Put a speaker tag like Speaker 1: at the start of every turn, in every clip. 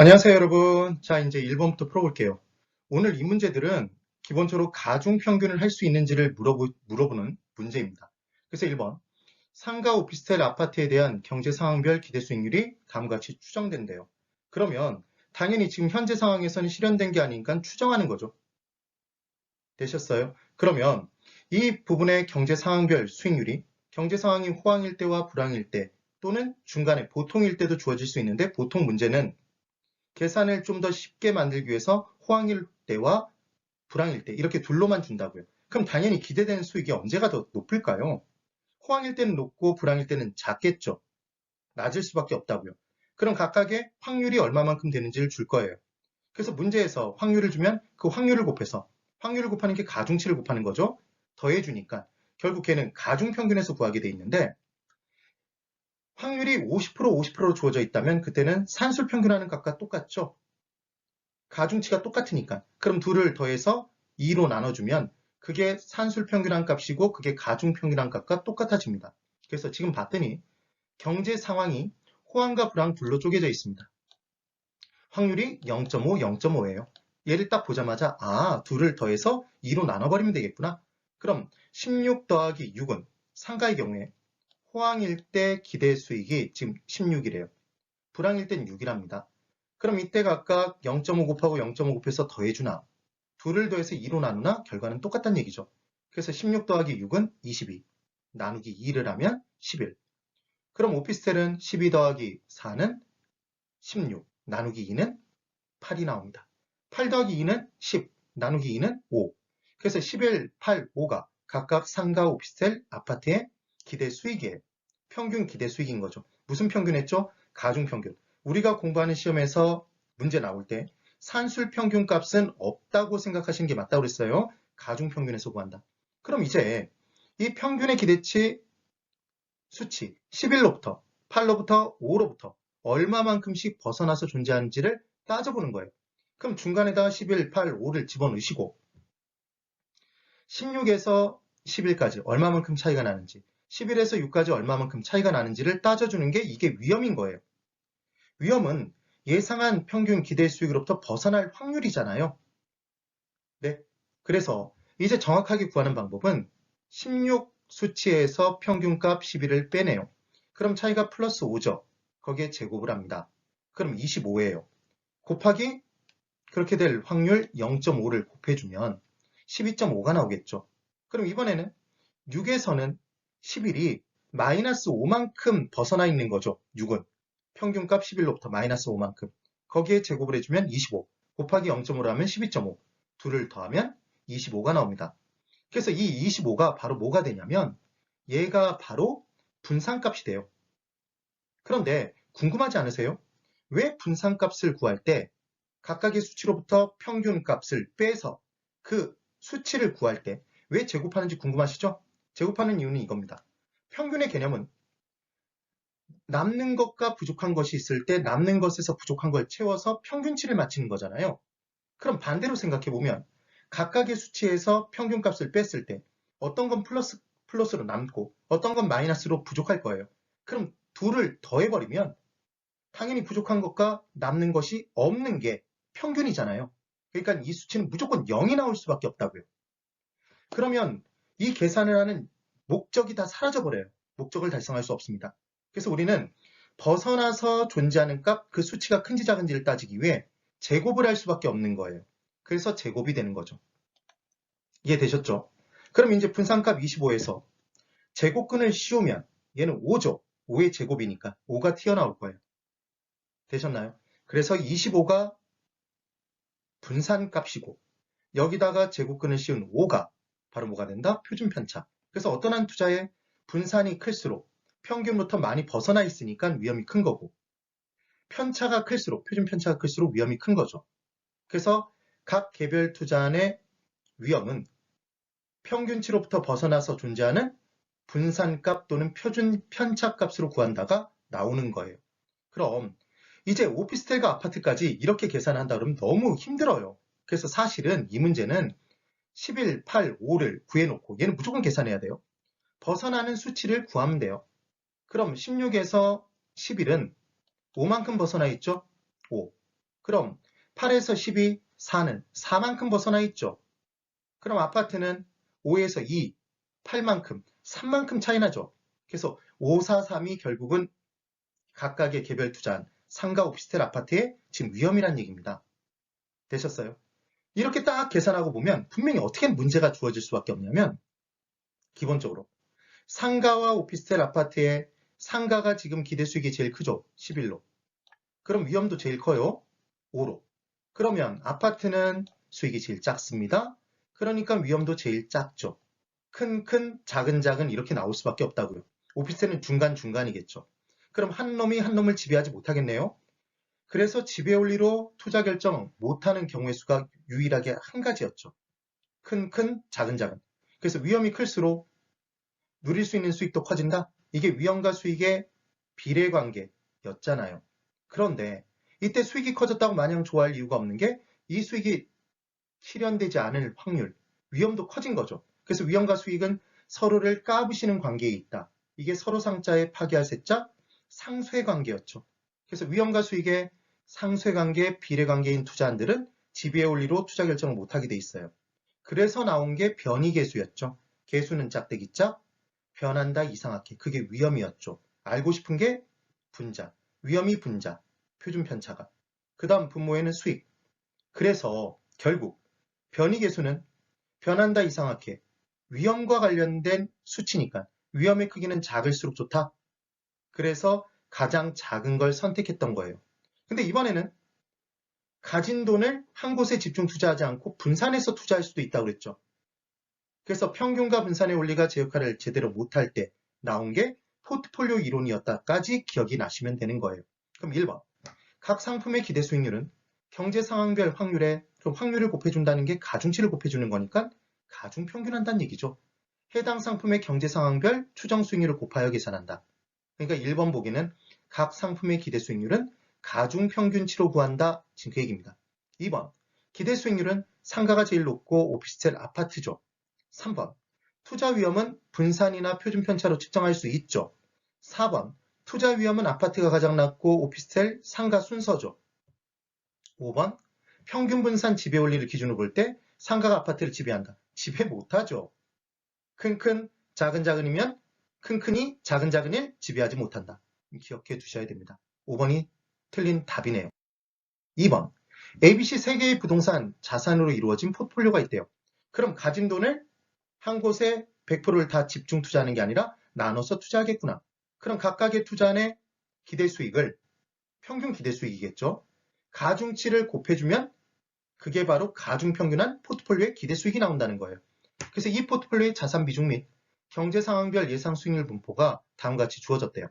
Speaker 1: 안녕하세요, 여러분. 자, 이제 1번부터 풀어볼게요. 오늘 이 문제들은 기본적으로 가중평균을 할 수 있는지를 물어보는 문제입니다. 그래서 1번. 상가 오피스텔 아파트에 대한 경제 상황별 기대 수익률이 다음과 같이 추정된대요. 그러면 당연히 지금 현재 상황에서는 실현된 게 아니니까 추정하는 거죠. 되셨어요? 그러면 이 부분의 경제 상황별 수익률이 경제 상황이 호황일 때와 불황일 때 또는 중간에 보통일 때도 주어질 수 있는데 보통 문제는 계산을 좀 더 쉽게 만들기 위해서 호황일 때와 불황일 때 이렇게 둘로만 준다고요. 그럼 당연히 기대되는 수익이 언제가 더 높을까요? 호황일 때는 높고 불황일 때는 작겠죠. 낮을 수밖에 없다고요. 그럼 각각의 확률이 얼마만큼 되는지를 줄 거예요. 그래서 문제에서 확률을 주면 그 확률을 곱해서 확률을 곱하는 게 가중치를 곱하는 거죠. 더해주니까 결국 걔는 가중평균에서 구하게 돼 있는데 확률이 50% 50%로 주어져 있다면 그때는 산술평균하는 값과 똑같죠. 가중치가 똑같으니까. 그럼 둘을 더해서 2로 나눠주면 그게 산술평균한 값이고 그게 가중평균한 값과 똑같아집니다. 그래서 지금 봤더니 경제 상황이 호황과 불황 둘로 쪼개져 있습니다. 확률이 0.5, 0.5예요. 얘를 딱 보자마자 둘을 더해서 2로 나눠버리면 되겠구나. 그럼 16 더하기 6은 상가의 경우에 호황일 때 기대 수익이 지금 16이래요. 불황일 땐 6이랍니다. 그럼 이때 각각 0.5 곱하고 0.5 곱해서 더해주나 둘을 더해서 2로 나누나 결과는 똑같다는 얘기죠. 그래서 16 더하기 6은 22 나누기 2를 하면 11. 그럼 오피스텔은 12 더하기 4는 16 나누기 2는 8이 나옵니다. 8 더하기 2는 10 나누기 2는 5. 그래서 11, 8, 5가 각각 상가 오피스텔 아파트의 기대 수익이에요. 평균 기대 수익인 거죠. 무슨 평균 했죠? 가중평균. 우리가 공부하는 시험에서 문제 나올 때 산술 평균 값은 없다고 생각하시는 게 맞다고 그랬어요. 가중평균에서 구한다. 그럼 이제 이 평균의 기대치 수치 11로부터 8로부터 5로부터 얼마만큼씩 벗어나서 존재하는지를 따져보는 거예요. 그럼 중간에다 11, 8, 5를 집어넣으시고 16에서 11까지 얼마만큼 차이가 나는지 11에서 6까지 얼마만큼 차이가 나는지를 따져주는 게 이게 위험인 거예요. 위험은 예상한 평균 기대 수익으로부터 벗어날 확률이잖아요. 네. 그래서 이제 정확하게 구하는 방법은 16 수치에서 평균값 11을 빼내요. 그럼 차이가 플러스 5죠. 거기에 제곱을 합니다. 그럼 25예요. 곱하기 그렇게 될 확률 0.5를 곱해주면 12.5가 나오겠죠. 그럼 이번에는 6에서는 11이 마이너스 5만큼 벗어나 있는 거죠. 6은. 평균값 11로부터 마이너스 5만큼. 거기에 제곱을 해주면 25. 곱하기 0.5를 하면 12.5. 둘을 더하면 25가 나옵니다. 그래서 이 25가 바로 뭐가 되냐면 얘가 바로 분산값이 돼요. 그런데 궁금하지 않으세요? 왜 분산값을 구할 때 각각의 수치로부터 평균값을 빼서 그 수치를 구할 때 왜 제곱하는지 궁금하시죠? 제곱하는 이유는 이겁니다. 평균의 개념은 남는 것과 부족한 것이 있을 때 남는 것에서 부족한 걸 채워서 평균치를 맞추는 거잖아요. 그럼 반대로 생각해보면 각각의 수치에서 평균값을 뺐을 때 어떤 건 플러스로 남고 어떤 건 마이너스로 부족할 거예요. 그럼 둘을 더해버리면 당연히 부족한 것과 남는 것이 없는 게 평균이잖아요. 그러니까 이 수치는 무조건 0이 나올 수밖에 없다고요. 그러면 이 계산을 하는 목적이 다 사라져버려요. 목적을 달성할 수 없습니다. 그래서 우리는 벗어나서 존재하는 값, 그 수치가 큰지 작은지를 따지기 위해 제곱을 할 수밖에 없는 거예요. 그래서 제곱이 되는 거죠. 이해되셨죠? 그럼 이제 분산값 25에서 제곱근을 씌우면 얘는 5죠. 5의 제곱이니까 5가 튀어나올 거예요. 되셨나요? 그래서 25가 분산값이고 여기다가 제곱근을 씌운 5가 바로 뭐가 된다? 표준편차. 그래서 어떤 한 투자에 분산이 클수록 평균부터 많이 벗어나 있으니까 위험이 큰 거고 편차가 클수록 표준편차가 클수록 위험이 큰 거죠. 그래서 각 개별 투자안의 위험은 평균치로부터 벗어나서 존재하는 분산값 또는 표준 편차값으로 구한다가 나오는 거예요. 그럼 이제 오피스텔과 아파트까지 이렇게 계산한다 그러면 너무 힘들어요. 그래서 사실은 이 문제는 11, 8, 5를 구해놓고 얘는 무조건 계산해야 돼요. 벗어나는 수치를 구하면 돼요. 그럼 16에서 11은 5만큼 벗어나 있죠? 5. 그럼 8에서 10이 4는 4만큼 벗어나 있죠. 그럼 아파트는 5에서 2, 8만큼, 3만큼 차이 나죠. 그래서 5, 4, 3이 결국은 각각의 개별 투자한 상가 오피스텔 아파트의 지금 위험이란 얘기입니다. 되셨어요? 이렇게 딱 계산하고 보면 분명히 어떻게 문제가 주어질 수밖에 없냐면 기본적으로 상가와 오피스텔 아파트의 상가가 지금 기대 수익이 제일 크죠. 11로. 그럼 위험도 제일 커요. 5로. 그러면 아파트는 수익이 제일 작습니다. 그러니까 위험도 제일 작죠. 큰, 작은, 이렇게 나올 수밖에 없다고요. 오피스텔은 중간이겠죠. 그럼 한 놈이 한 놈을 지배하지 못하겠네요. 그래서 지배 원리로 투자 결정 못하는 경우의 수가 유일하게 한 가지였죠. 큰, 작은. 그래서 위험이 클수록 누릴 수 있는 수익도 커진다? 이게 위험과 수익의 비례관계였잖아요. 그런데 이때 수익이 커졌다고 마냥 좋아할 이유가 없는 게 이 수익이 실현되지 않을 확률, 위험도 커진 거죠. 그래서 위험과 수익은 서로를 까부시는 관계에 있다. 이게 서로 상자의 파기할 세자 상쇄관계였죠. 그래서 위험과 수익의 상쇄관계, 비례관계인 투자한들은 지배의 원리로 투자 결정을 못하게 돼 있어요. 그래서 나온 게 변이계수였죠. 계수는 짝대기 짝, 변한다 이상하게. 그게 위험이었죠. 알고 싶은 게 분자, 위험이 분자, 표준 편차가. 그 다음 분모에는 수익. 그래서 결국 변이계수는 변한다 이상하게 위험과 관련된 수치니까 위험의 크기는 작을수록 좋다. 그래서 가장 작은 걸 선택했던 거예요. 근데 이번에는 가진 돈을 한 곳에 집중 투자하지 않고 분산해서 투자할 수도 있다고 그랬죠. 그래서 평균과 분산의 원리가 제 역할을 제대로 못할 때 나온 게 포트폴리오 이론이었다까지 기억이 나시면 되는 거예요. 그럼 1번. 각 상품의 기대 수익률은 경제 상황별 확률에 확률을 곱해준다는 게 가중치를 곱해주는 거니까 가중평균한다는 얘기죠. 해당 상품의 경제 상황별 추정 수익률을 곱하여 계산한다. 그러니까 1번 보기는 각 상품의 기대 수익률은 가중평균치로 구한다. 지금 그 얘기입니다. 2번. 기대 수익률은 상가가 제일 높고 오피스텔 아파트죠. 3번. 투자 위험은 분산이나 표준 편차로 측정할 수 있죠. 4번. 투자 위험은 아파트가 가장 낮고 오피스텔 상가 순서죠. 5번. 평균 분산 지배 원리를 기준으로 볼 때 상가가 아파트를 지배한다. 지배 못하죠. 큰, 작은이면 큰이 작은일 지배하지 못한다. 기억해 두셔야 됩니다. 5번이 틀린 답이네요. 2번. ABC 3개의 부동산 자산으로 이루어진 포트폴리오가 있대요. 그럼 가진 돈을 한 곳에 100%를 다 집중 투자하는 게 아니라 나눠서 투자하겠구나. 그럼 각각의 투자안의 기대 수익을 평균 기대 수익이겠죠. 가중치를 곱해주면 그게 바로 가중평균한 포트폴리오의 기대 수익이 나온다는 거예요. 그래서 이 포트폴리오의 자산 비중 및 경제 상황별 예상 수익률 분포가 다음과 같이 주어졌대요.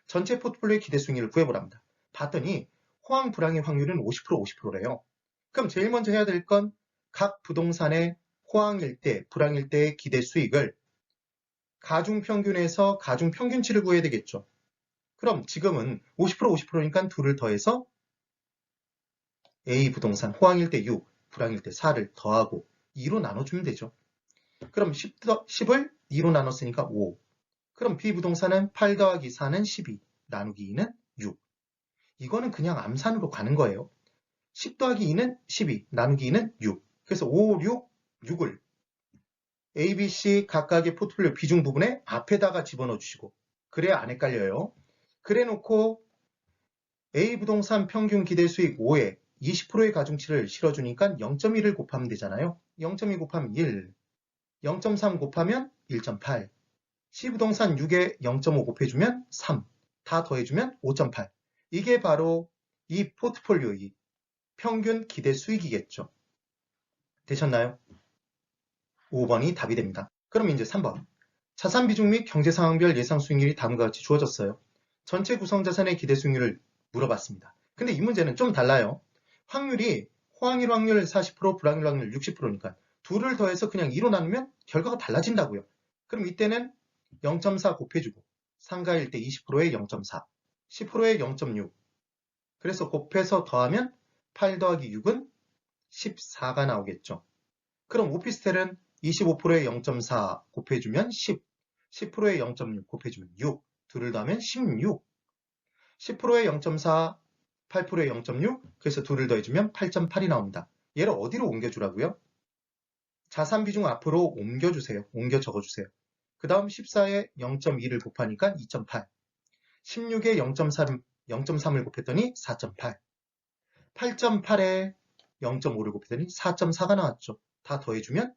Speaker 1: 전체 포트폴리오의 기대 수익률을 구해보랍니다. 봤더니 호황 불황의 확률은 50%래요. 그럼 제일 먼저 해야 될 건 각 부동산의 호황일 때, 불황일 때의 기대 수익을 가중평균에서 가중평균치를 구해야 되겠죠. 그럼 지금은 50%니까 둘을 더해서 A 부동산 호황일 때 6, 불황일 때 4를 더하고 2로 나눠주면 되죠. 그럼 10을 2로 나눴으니까 5. 그럼 B 부동산은 8 더하기 4는 12, 나누기 2는 6. 이거는 그냥 암산으로 가는 거예요. 10 더하기 2는 12, 나누기 2는 6. 그래서 5, 6을 A, B, C 각각의 포트폴리오 비중 부분에 앞에다가 집어넣어 주시고 그래야 안 헷갈려요. 그래 놓고 A 부동산 평균 기대 수익 5에 20%의 가중치를 실어주니까 0.1을 곱하면 되잖아요. 0.2 곱하면 1, 0.3 곱하면 1.8, C 부동산 6에 0.5 곱해주면 3, 다 더해주면 5.8. 이게 바로 이 포트폴리오의 평균 기대 수익이겠죠. 되셨나요? 5번이 답이 됩니다. 그럼 이제 3번. 자산 비중 및 경제 상황별 예상 수익률이 다음과 같이 주어졌어요. 전체 구성 자산의 기대 수익률을 물어봤습니다. 근데 이 문제는 좀 달라요. 확률이 호황일 확률 40%, 불황일 확률 60%니까 둘을 더해서 그냥 2로 나누면 결과가 달라진다고요. 그럼 이때는 0.4 곱해주고 상가일 때 20%에 0.4, 10%에 0.6. 그래서 곱해서 더하면 8 더하기 6은 14가 나오겠죠. 그럼 오피스텔은 25%에 0.4 곱해주면 10, 10%에 0.6 곱해주면 6, 둘을 더하면 16, 10%에 0.4 8%에 0.6, 그래서 2를 더해주면 8.8이 나옵니다. 얘를 어디로 옮겨주라고요? 자산 비중 앞으로 옮겨주세요. 옮겨 적어주세요. 그 다음 14에 0.2를 곱하니까 2.8, 16에 0.3을 곱했더니 4.8, 8.8에 0.5를 곱했더니 4.4가 나왔죠. 다 더해주면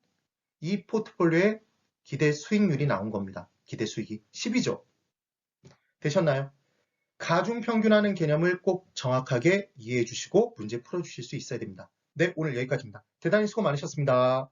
Speaker 1: 이 포트폴리오의 기대 수익률이 나온 겁니다. 기대 수익이 10이죠. 되셨나요? 가중평균하는 개념을 꼭 정확하게 이해해 주시고 문제 풀어주실 수 있어야 됩니다. 네, 오늘 여기까지입니다. 대단히 수고 많으셨습니다.